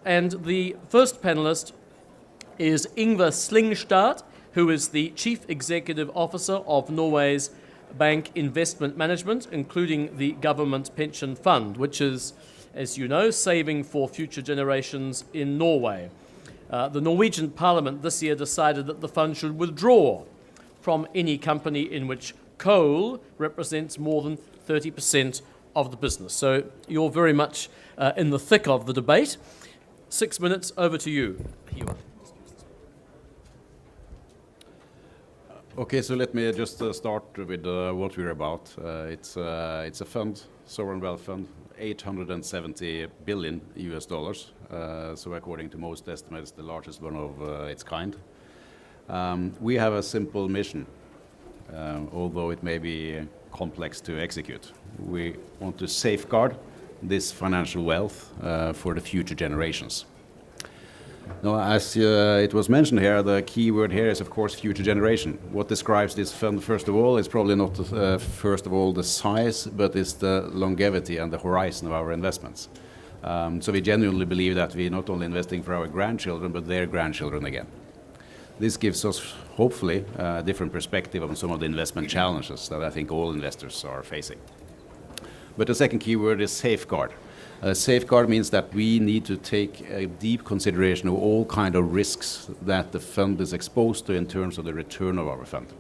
And the first panelist is Yngve Slyngstad, who is the Chief Executive Officer of Norway's Bank Investment Management, including the Government Pension Fund, which is, as you know, saving for future generations in Norway. The Norwegian Parliament this year decided that the fund should withdraw from any company in which coal represents more than 30% of the business. So you're very much in the thick of the debate. 6 minutes, over to you. Here you are. Okay, so let me just start with what we're about. It's a fund, sovereign wealth fund, $870 billion US dollars. So according to most estimates, the largest one of its kind. We have a simple mission, although it may be complex to execute. We want to safeguard this financial wealth for the future generations. Now, as it was mentioned here, the key word here is, of course, future generation. What describes this fund, first of all, is probably not, first of all, the size, but it's the longevity and the horizon of our investments. So we genuinely believe that we're not only investing for our grandchildren, but their grandchildren again. This gives us, hopefully, a different perspective on some of the investment challenges that I think all investors are facing. But the second key word is safeguard. Safeguard means that we need to take a deep consideration of all kind of risks that the fund is exposed to in terms of the return of our fund.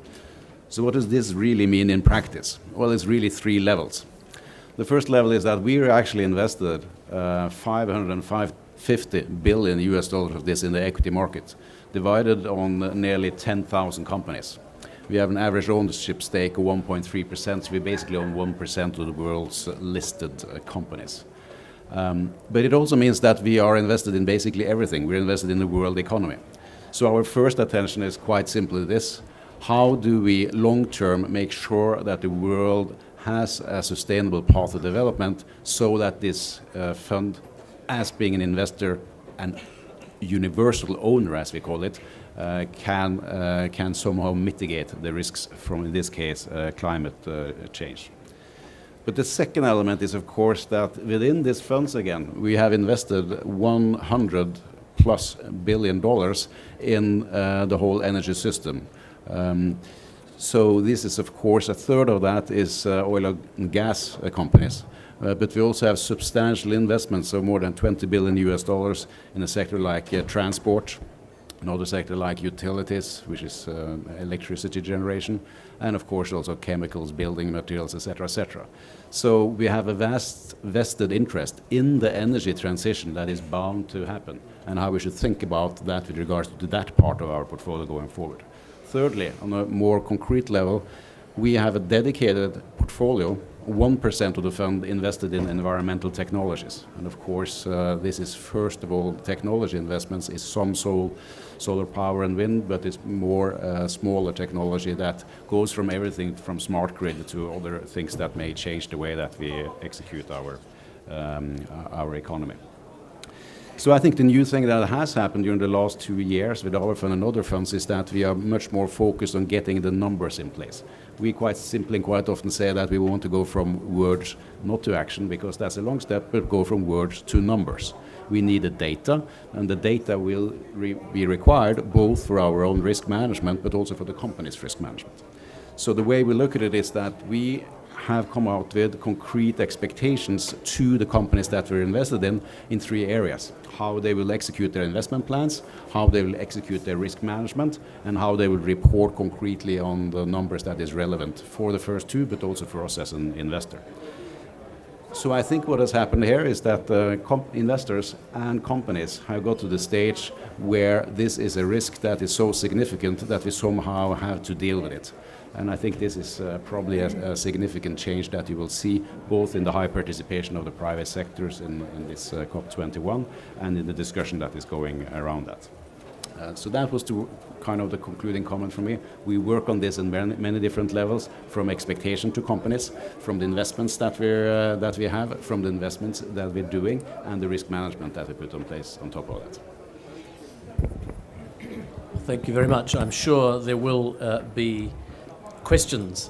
So what does this really mean in practice? Well, it's really three levels. The first level is that we actually invested $550 billion US dollars of this in the equity market, divided on nearly 10,000 companies. We have an average ownership stake of 1.3%, so we basically own 1% of the world's listed companies. But it also means that we are invested in basically everything. We're invested in the world economy. So our first attention is quite simply this: how do we long-term make sure that the world has a sustainable path of development so that this fund, as being an investor and universal owner, as we call it, can somehow mitigate the risks from, in this case, climate change. But the second element is, of course, that within these funds, again, we have invested $100+ billion in the whole energy system. So this is, of course, a third of that is oil and gas companies. But we also have substantial investments of more than $20 billion US dollars in a sector like transport, another sector like utilities, which is electricity generation, and of course also chemicals, building materials, etc., etc. So we have a vast vested interest in the energy transition that is bound to happen, and how we should think about that with regards to that part of our portfolio going forward. Thirdly, on a more concrete level, we have a dedicated portfolio, 1% of the fund invested in environmental technologies. And of course, this is first of all technology investments, is some solar power and wind, but it's more smaller technology that goes from everything from smart grid to other things that may change the way that we execute our economy. So I think the new thing that has happened during the last 2 years with our fund and other funds is that we are much more focused on getting the numbers in place. We quite simply and quite often say that we want to go from words not to action, because that's a long step, but go from words to numbers. We need the data, and the data will be required both for our own risk management, but also for the company's risk management. So the way we look at it is that we have come out with concrete expectations to the companies that we're invested in 3 areas: how they will execute their investment plans, how they will execute their risk management, and how they will report concretely on the numbers that is relevant for the first 2, but also for us as an investor. So I think what has happened here is that investors and companies have got to the stage where this is a risk that is so significant that we somehow have to deal with it. And I think this is probably a significant change that you will see both in the high participation of the private sectors in this COP21 and in the discussion that is going around that. So that was kind of the concluding comment from me. We work on this in many different levels, from expectation to companies, from the investments that we have, from the investments that we're doing, and the risk management that we put in place on top of that. Thank you very much. I'm sure there will be questions